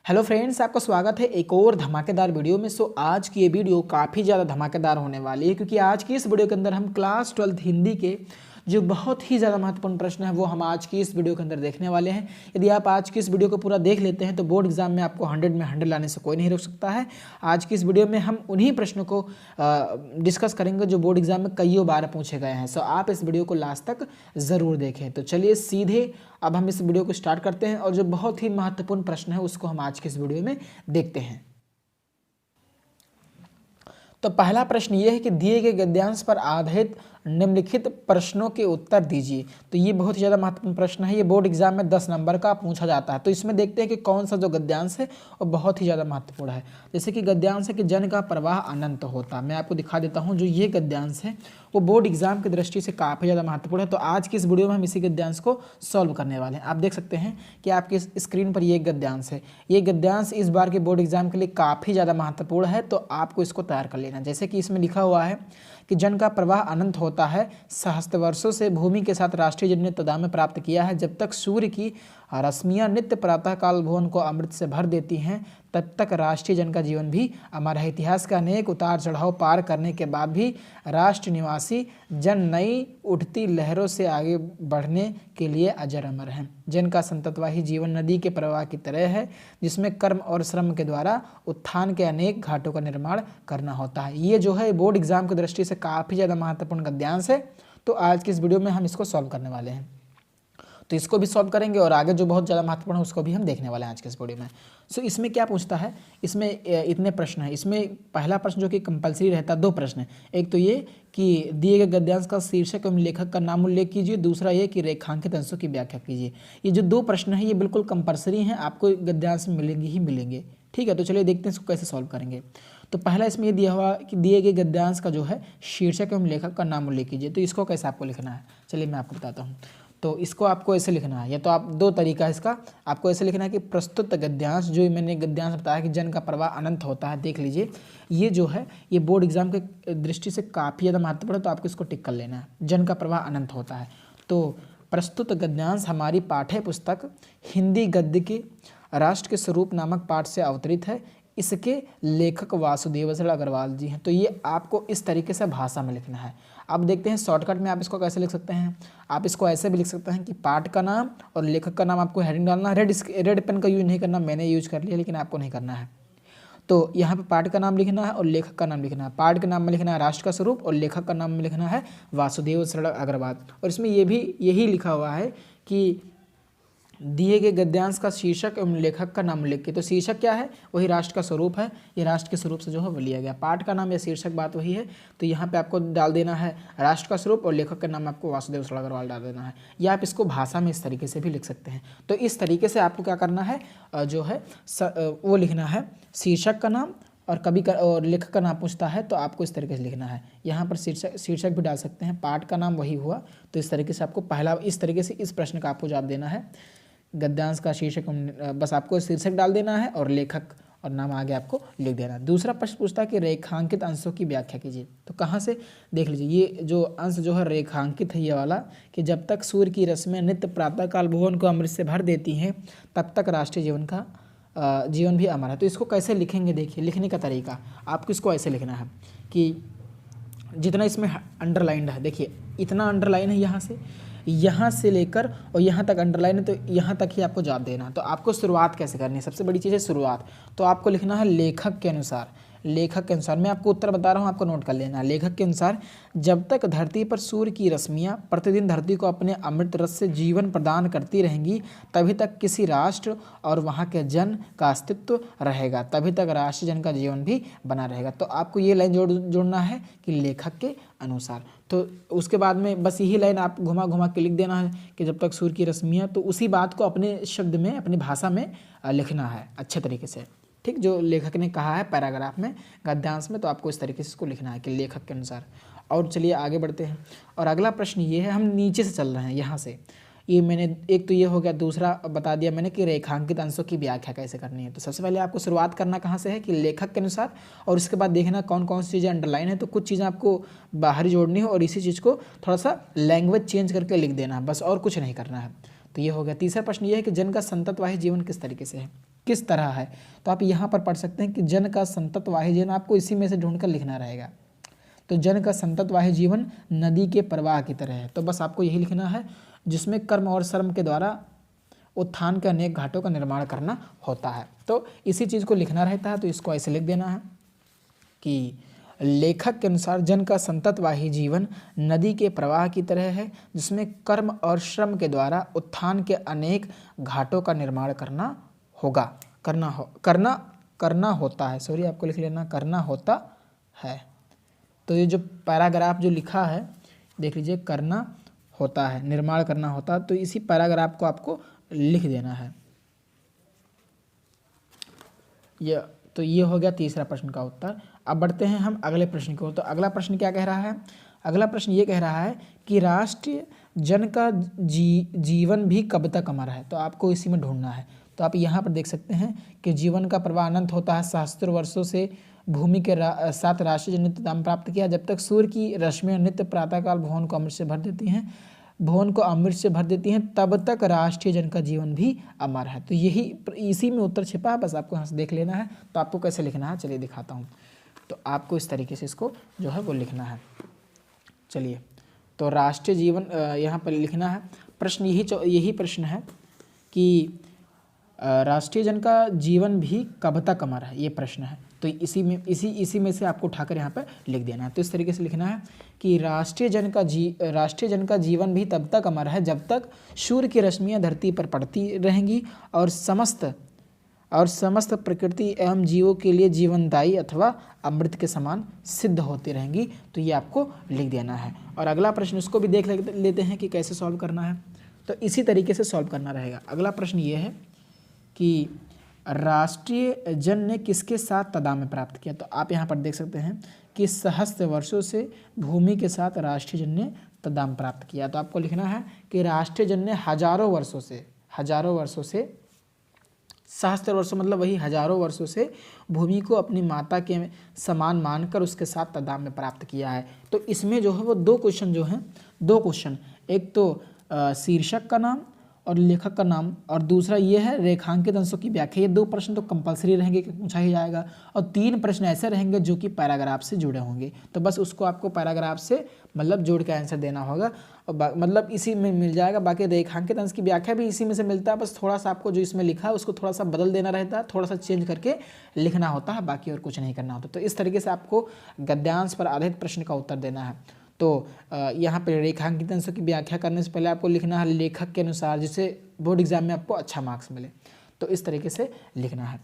Hello friends, आपका स्वागत है एक और धमाकेदार वीडियो में। आज की ये वीडियो काफ़ी ज़्यादा धमाकेदार होने वाली है क्योंकि आज की इस वीडियो के अंदर हम क्लास 12 हिंदी के जो बहुत ही ज़्यादा महत्वपूर्ण प्रश्न है वो हम आज की इस वीडियो के अंदर देखने वाले हैं। यदि आप आज की इस वीडियो को पूरा देख लेते हैं तो बोर्ड एग्जाम में आपको 100 में 100 लाने से कोई नहीं रोक सकता है। आज की इस वीडियो में हम उन्हीं प्रश्नों को डिस्कस करेंगे जो बोर्ड एग्जाम में कई बार पूछे गए हैं। आप इस वीडियो को लास्ट तक ज़रूर देखें। तो चलिए सीधे अब हम इस वीडियो को स्टार्ट करते हैं और जो बहुत ही महत्वपूर्ण प्रश्न है उसको हम आज के इस वीडियो में देखते हैं। तो पहला प्रश्न ये है कि दिए गए गद्यांश पर आधारित निम्नलिखित प्रश्नों के उत्तर दीजिए। तो ये बहुत ही ज़्यादा महत्वपूर्ण प्रश्न है। ये बोर्ड एग्जाम में 10 नंबर का पूछा जाता है। तो इसमें देखते हैं कि कौन सा जो गद्यांश है वो बहुत ही ज़्यादा महत्वपूर्ण है। जैसे कि गद्यांश है कि जन का प्रवाह अनंत होता। मैं आपको दिखा देता हूँ जो ये गद्यांश है वो बोर्ड एग्जाम की दृष्टि से काफ़ी ज़्यादा महत्वपूर्ण है। तो आज की इस वीडियो में हम इसी गद्यांश को सॉल्व करने वाले हैं। आप देख सकते हैं कि आपकी स्क्रीन पर ये गद्यांश है। ये गद्यांश इस बार के बोर्ड एग्जाम के लिए काफ़ी ज़्यादा महत्वपूर्ण है। तो आपको इसको तैयार कर लेना। जैसे कि इसमें लिखा हुआ है कि जन का प्रवाह अनंत होता है, सहस्त्र वर्षों से भूमि के साथ राष्ट्रीय जन ने तदाम्य प्राप्त किया है। जब तक सूर्य की रश्मियां नित्य प्रातःकाल भुवन को अमृत से भर देती हैं तब तक राष्ट्रीय जन का जीवन भी अमर है। इतिहास का अनेक उतार चढ़ाव पार करने के बाद भी राष्ट्र निवासी जन नई उठती लहरों से आगे बढ़ने के लिए अजर अमर हैं। जन का संततवाही जीवन नदी के प्रवाह की तरह है जिसमें कर्म और श्रम के द्वारा उत्थान के अनेक घाटों का निर्माण करना होता है। ये जो है बोर्ड एग्जाम की दृष्टि से काफ़ी ज़्यादा महत्वपूर्ण गद्यांश है। तो आज की इस वीडियो में हम इसको सॉल्व करने वाले हैं। तो इसको भी सॉल्व करेंगे और आगे जो बहुत ज़्यादा महत्वपूर्ण है उसको भी हम देखने वाले हैं आज के इस वीडियो में। इसमें क्या पूछता है, इसमें इतने प्रश्न हैं। इसमें पहला प्रश्न जो कि कंपलसरी रहता है, 2 प्रश्न है। एक तो ये कि दिए गए गद्यांश का शीर्षक एवं लेखक का नाम उल्लेख कीजिए। दूसरा ये कि रेखांकित अंशों की व्याख्या कीजिए। ये जो 2 प्रश्न हैं ये बिल्कुल कंपलसरी हैं, आपको गद्यांश में मिलेंगे ही मिलेंगे। ठीक है, तो चलिए देखते हैं इसको कैसे सॉल्व करेंगे। तो पहला इसमें ये दिया हुआ कि दिए गए गद्यांश का जो है शीर्षक एवं लेखक का नाम उल्लेख कीजिए। तो इसको कैसे आपको लिखना है, चलिए मैं आपको बताता हूँ। तो इसको आपको ऐसे लिखना है, या तो आप 2 तरीका है इसका। आपको ऐसे लिखना है कि प्रस्तुत गद्यांश, जो मैंने गद्यांश बताया कि जन का प्रवाह अनंत होता है, देख लीजिए ये जो है ये बोर्ड एग्जाम के दृष्टि से काफ़ी ज़्यादा महत्वपूर्ण है। तो आपको इसको टिक कर लेना है, जन का प्रवाह अनंत होता है। तो प्रस्तुत गद्यांश हमारी पाठ्य पुस्तक हिंदी गद्य के राष्ट्र के स्वरूप नामक पाठ से अवतरित है। इसके लेखक वासुदेव अग्रवाल जी हैं। तो ये आपको इस तरीके से भाषा में लिखना है। अब देखते हैं शॉर्टकट में आप इसको कैसे लिख सकते हैं। आप इसको ऐसे भी लिख सकते हैं कि पाठ का नाम और लेखक का नाम आपको हेडिंग डालना है। रेड पेन का यूज नहीं करना, मैंने यूज कर लिया लेकिन आपको नहीं करना है। तो यहाँ पे पाठ का नाम लिखना है और लेखक का नाम लिखना है। पाठ के नाम में लिखना है राष्ट्र का स्वरूप और लेखक का नाम में लिखना है वासुदेव अग्रवाल। और इसमें ये भी यही लिखा हुआ है कि दिए गए गद्यांश का शीर्षक एवं लेखक का नाम लिख के। तो शीर्षक क्या है, वही राष्ट्र का स्वरूप है। ये राष्ट्र के स्वरूप से जो है वो लिया गया। पाठ का नाम या शीर्षक बात वही है। तो यहाँ पे आपको डाल देना है राष्ट्र का स्वरूप और लेखक का नाम आपको वासुदेव अग्रवाल डाल देना है। या आप इसको भाषा में इस तरीके से भी लिख सकते हैं। तो इस तरीके से आपको क्या करना है, जो है वो लिखना है शीर्षक का नाम और और लेखक का नाम पूछता है तो आपको इस तरीके से लिखना है। यहाँ पर शीर्षक भी डाल सकते हैं, पाठ का नाम वही हुआ। तो इस तरीके से आपको पहला इस तरीके से इस प्रश्न का आपको जवाब देना है। गद्यांश का शीर्षक बस आपको शीर्षक डाल देना है और लेखक और नाम आगे आपको लिख देना है। दूसरा प्रश्न पूछता है कि रेखांकित अंशों की व्याख्या कीजिए। तो कहाँ से देख लीजिए, ये जो अंश जो है रेखांकित है ये वाला, कि जब तक सूर्य की रश्मियाँ नित्य प्रातःकाल भुवन को अमृत से भर देती हैं तब तक राष्ट्रीय जीवन भी अमर है। तो इसको कैसे लिखेंगे, देखिए लिखने का तरीका आपको इसको ऐसे लिखना है कि जितना इसमें अंडरलाइंड है, देखिए इतना अंडरलाइन है, यहाँ से लेकर और यहाँ तक अंडरलाइन है। तो यहाँ तक ही आपको जवाब देना है। तो आपको शुरुआत कैसे करनी है, सबसे बड़ी चीज़ है शुरुआत। तो आपको लिखना है लेखक के अनुसार। लेखक के अनुसार मैं आपको उत्तर बता रहा हूँ, आपको नोट कर लेना है। लेखक के अनुसार जब तक धरती पर सूर्य की रश्मियाँ प्रतिदिन धरती को अपने अमृत रस से जीवन प्रदान करती रहेंगी तभी तक किसी राष्ट्र और वहाँ के जन का अस्तित्व रहेगा, तभी तक राष्ट्र जन का जीवन भी बना रहेगा। तो आपको ये लाइन जोड़ना है कि लेखक के अनुसार। तो उसके बाद में बस यही लाइन आप घुमा घुमा के लिख देना है कि जब तक सूर्य की रश्मियाँ। तो उसी बात को अपने शब्द में अपनी भाषा में लिखना है अच्छे तरीके से। ठीक, जो लेखक ने कहा है पैराग्राफ में गद्यांश में, तो आपको इस तरीके से इसको लिखना है कि लेखक के अनुसार। और चलिए आगे बढ़ते हैं। और अगला प्रश्न ये है, हम नीचे से चल रहे हैं यहाँ से। ये मैंने एक तो ये हो गया, दूसरा बता दिया मैंने कि रेखांकित अंशों की व्याख्या कैसे करनी है। तो सबसे पहले आपको शुरुआत करना कहाँ से है कि लेखक के अनुसार, और उसके बाद देखना कौन कौन सी चीज़ें अंडरलाइन है। तो कुछ चीज़ें आपको बाहर जोड़नी है और इसी चीज़ को थोड़ा सा लैंग्वेज चेंज करके लिख देना है, बस और कुछ नहीं करना है। तो ये हो गया। तीसरा प्रश्न ये है कि जन का संततवाही जीवन किस तरीके से है। किस तरह है। तो आप यहाँ पर पढ़ सकते हैं कि जन का संततवाही जीवन, आपको इसी में से ढूंढकर लिखना रहेगा। तो जन का संततवाही जीवन नदी के प्रवाह की तरह है। तो बस आपको यही लिखना है, जिसमें कर्म और श्रम के द्वारा उत्थान के अनेक घाटों का निर्माण करना होता है। तो इसी चीज़ को लिखना रहता है। तो इसको ऐसे लिख देना है कि लेखक के अनुसार जन का संततवाही जीवन नदी के प्रवाह की तरह है, जिसमें कर्म और श्रम के द्वारा उत्थान के अनेक घाटों का निर्माण करना होता है। सॉरी, आपको लिख लेना करना होता है। तो ये जो पैराग्राफ जो लिखा है देख लीजिए, करना होता है, निर्माण करना होता है। तो इसी पैराग्राफ को आपको लिख देना है। तो ये हो गया तीसरा प्रश्न का उत्तर। अब बढ़ते हैं हम अगले प्रश्न की ओर। तो अगला प्रश्न क्या कह रहा है? अगला प्रश्न ये कह रहा है कि राष्ट्रीय जन का जीवन भी कब तक अमर है। तो आपको इसी में ढूंढना है। तो आप यहाँ पर देख सकते हैं कि जीवन का प्रवाह अनंत होता है। सहस्त्रों वर्षों से भूमि के साथ राष्ट्रीय जन नित्य दाम प्राप्त किया। जब तक सूर्य की रश्मियाँ नित्य प्रातःकाल भुवन को अमृत से भर देती हैं, तब तक राष्ट्रीय जन का जीवन भी अमर है। तो यही इसी में उत्तर छिपा है, बस आपको यहाँ से देख लेना है। तो आपको कैसे लिखना है चलिए दिखाता हूँ। तो आपको इस तरीके से इसको जो है वो लिखना है। चलिए, तो राष्ट्रीय जीवन यहाँ पर लिखना है। प्रश्न यही प्रश्न है कि राष्ट्रीय जन का जीवन भी कब तक अमर है, ये प्रश्न है। तो इसी में से आपको उठाकर यहाँ पर लिख देना है। तो इस तरीके से लिखना है कि राष्ट्रीय जन का जीवन भी तब तक अमर है जब तक सूर्य की रश्मियाँ धरती पर पड़ती रहेंगी और समस्त प्रकृति एवं जीवों के लिए जीवनदायी अथवा अमृत के समान सिद्ध होती रहेंगी। तो ये आपको लिख देना है। और अगला प्रश्न उसको भी देख लेते हैं कि कैसे सॉल्व करना है। तो इसी तरीके से सॉल्व करना रहेगा। अगला प्रश्न ये है कि राष्ट्रीय जन ने किसके साथ तदाम्य प्राप्त किया। तो आप यहाँ पर देख सकते हैं कि सहस्त्र वर्षों से भूमि के साथ राष्ट्रीय जन ने तदाम्य प्राप्त किया। तो आपको लिखना है कि राष्ट्रीय जन ने हजारों वर्षों से सहस्त्र वर्षों मतलब वही हजारों वर्षों से भूमि को अपनी माता के समान मानकर उसके साथ तदाम्य प्राप्त किया है। तो इसमें जो है वो दो क्वेश्चन, एक तो शीर्षक का नाम और लेखक का नाम, और दूसरा ये है रेखांकित अंशों की व्याख्या। ये दो प्रश्न तो कंपलसरी रहेंगे कि पूछा ही जाएगा, और 3 प्रश्न ऐसे रहेंगे जो कि पैराग्राफ से जुड़े होंगे। तो बस उसको आपको पैराग्राफ से मतलब जोड़ के आंसर देना होगा, और मतलब इसी में मिल जाएगा। बाकी रेखांकित अंश की व्याख्या भी इसी में से मिलता है, बस थोड़ा सा आपको जो इसमें लिखा है उसको थोड़ा सा बदल देना रहता है, थोड़ा सा चेंज करके लिखना होता है, बाकी और कुछ नहीं करना होता। तो इस तरीके से आपको गद्यांश पर आधारित प्रश्न का उत्तर देना है। तो यहाँ पर रेखांकित अंशों की व्याख्या करने से पहले आपको लिखना है लेखक के अनुसार, जिससे बोर्ड एग्जाम में आपको अच्छा मार्क्स मिले। तो इस तरीके से लिखना है।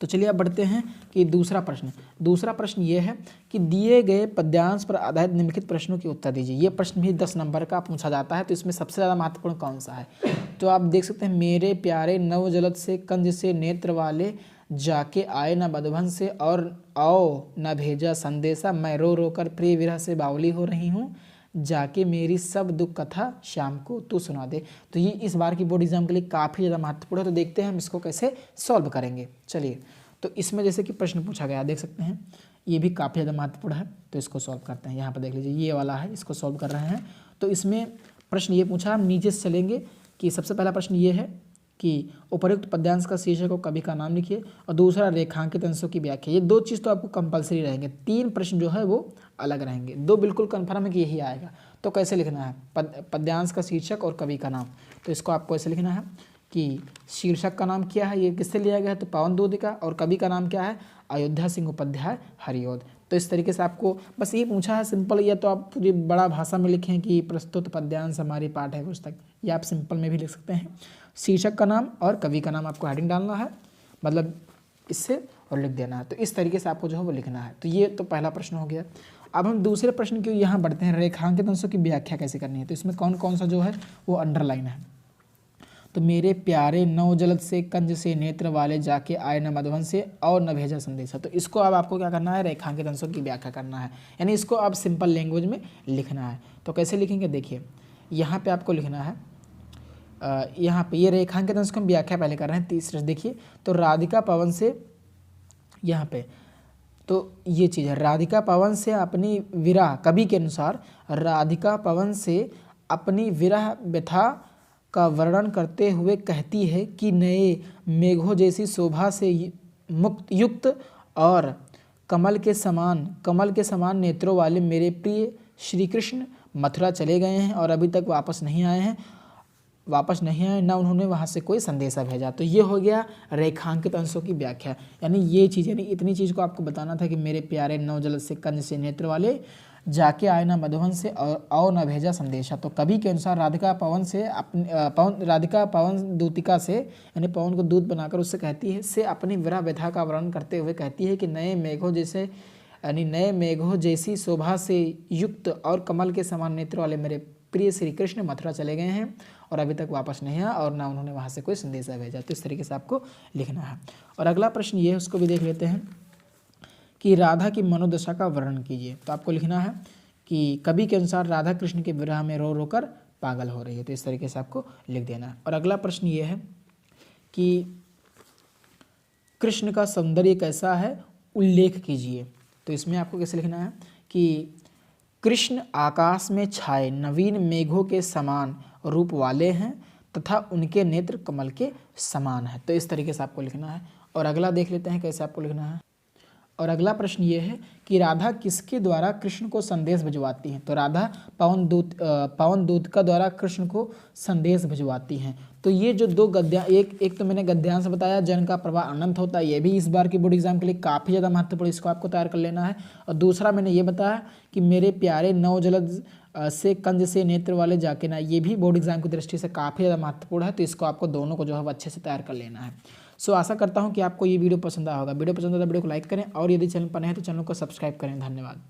तो चलिए अब बढ़ते हैं कि दूसरा प्रश्न ये है कि दिए गए पद्यांश पर आधारित निम्नलिखित प्रश्नों के उत्तर दीजिए। ये प्रश्न भी 10 नंबर का पूछा जाता है। तो इसमें सबसे ज़्यादा महत्वपूर्ण कौन सा है? तो आप देख सकते हैं, मेरे प्यारे नवजलद से कंज से नेत्र वाले, जाके आए न मधुबन से और आओ न भेजा संदेशा, मैं रो रो कर प्रिय विरह से बावली हो रही हूँ, जाके मेरी सब दुख कथा शाम को तू सुना दे। तो ये इस बार की बोर्ड एग्जाम के लिए काफ़ी ज़्यादा महत्वपूर्ण है। तो देखते हैं हम इसको कैसे सॉल्व करेंगे। चलिए, तो इसमें जैसे कि प्रश्न पूछा गया देख सकते हैं, ये भी काफ़ी ज़्यादा महत्वपूर्ण है। तो इसको सॉल्व करते हैं। यहाँ पर देख लीजिए, ये वाला है, इसको सॉल्व कर रहे हैं। तो इसमें प्रश्न ये पूछा, हम नीचे से चलेंगे कि सबसे पहला प्रश्न ये है कि उपयुक्त पद्यांश का शीर्षक और कवि का नाम लिखिए, और दूसरा रेखांकित अंशों की व्याख्या। ये 2 चीज़ तो आपको कंपलसरी रहेंगे। 3 प्रश्न जो है वो अलग रहेंगे, 2 बिल्कुल कन्फर्म है कि यही आएगा। तो कैसे लिखना है? पद्यांश का शीर्षक और कवि का नाम। तो इसको आपको ऐसे लिखना है कि शीर्षक का नाम क्या है, ये किससे लिया गया है? तो पवन दूधी का। और कवि का नाम क्या है? अयोध्या सिंह उपाध्याय हरिऔध। तो इस तरीके से आपको बस ये पूछा है सिंपल, या तो आप पूरी बड़ा भाषा में लिखें कि प्रस्तुत पद्यांश हमारी पाठ्य पुस्तक, या आप सिंपल में भी लिख सकते हैं। शीर्षक का नाम और कवि का नाम आपको हेडिंग डालना है, मतलब इससे, और लिख देना है। तो इस तरीके से आपको जो है वो लिखना है। तो ये तो पहला प्रश्न हो गया। अब हम दूसरे प्रश्न की यहाँ बढ़ते हैं, रेखांकित अंशों की व्याख्या कैसे करनी है। तो इसमें कौन कौन सा जो है वो अंडरलाइन है। तो मेरे प्यारे नवजलद से कंज से नेत्र वाले, जाके आए न मधुबन से और न भेजा संदेशा। तो इसको अब आपको क्या करना है? रेखांकित अंशों की व्याख्या करना है, यानी इसको अब सिंपल लैंग्वेज में लिखना है। तो कैसे लिखेंगे? देखिए, यहाँ पे आपको लिखना है, यहाँ पे ये रेखांकित अंश को हम व्याख्या पहले कर रहे हैं। तीसरे देखिए, तो राधिका पवन से, यहाँ पे तो ये चीज़ है, राधिका पवन से अपनी विरह, कवि के अनुसार राधिका पवन से अपनी विरह व्यथा का वर्णन करते हुए कहती है कि नए मेघों जैसी शोभा से मुक्त युक्त और कमल के समान नेत्रों वाले मेरे प्रिय श्री कृष्ण मथुरा चले गए हैं और अभी तक वापस नहीं आए, ना उन्होंने वहाँ से कोई संदेशा भेजा। तो ये हो गया रेखांकित अंशों की व्याख्या। यानी ये चीज़, यानी इतनी चीज़ को आपको बताना था कि मेरे प्यारे नवजल से कंज से नेत्र वाले जाके आए ना मधुवन से और न भेजा संदेशा। तो कवि के अनुसार राधिका पवन दूतिका से, यानी पवन को दूत बनाकर उससे कहती है, से अपनी विरह व्यथा का वर्णन करते हुए कहती है कि नए मेघों जैसी शोभा से युक्त और कमल के समान नेत्र वाले मेरे प्रिय श्री कृष्ण मथुरा चले गए हैं और अभी तक वापस नहीं आया और ना उन्होंने वहाँ से कोई संदेशा भेजा। तो इस तरीके से आपको लिखना है। और अगला प्रश्न ये है, उसको भी देख लेते हैं कि राधा की मनोदशा का वर्णन कीजिए। तो आपको लिखना है कि कवि के अनुसार राधा कृष्ण के विरह में रो रो कर पागल हो रही है। तो इस तरीके से आपको लिख देना है। और अगला प्रश्न ये है कि कृष्ण का सौंदर्य कैसा है, उल्लेख कीजिए। तो इसमें आपको कैसे लिखना है कि कृष्ण आकाश में छाए नवीन मेघों के समान रूप वाले हैं तथा उनके नेत्र कमल के समान है। तो इस तरीके से आपको लिखना है। और अगला देख लेते हैं कैसे आपको लिखना है। और अगला प्रश्न ये है कि राधा किसके द्वारा कृष्ण को संदेश भिजवाती हैं। तो राधा पवन दूत का द्वारा कृष्ण को संदेश भिजवाती हैं। तो ये जो दो एक तो मैंने गद्यांश बताया, जन का प्रवाह अनंत होता है, ये भी इस बार की बोर्ड एग्जाम के लिए काफ़ी ज़्यादा महत्वपूर्ण, इसको आपको तैयार कर लेना है। और दूसरा मैंने ये बताया कि मेरे प्यारे नवजलद से कंज से नेत्र वाले जाके ना, ये भी बोर्ड एग्जाम की दृष्टि से काफ़ी ज़्यादा महत्वपूर्ण है। तो इसको आपको दोनों को जो है वो अच्छे से तैयार कर लेना है। सो आशा करता हूँ कि आपको ये वीडियो पसंद आया होगा। वीडियो पसंद आया तो वीडियो को लाइक करें और यदि चैनल पर नए हैं तो चैनल को सब्सक्राइब करें। धन्यवाद।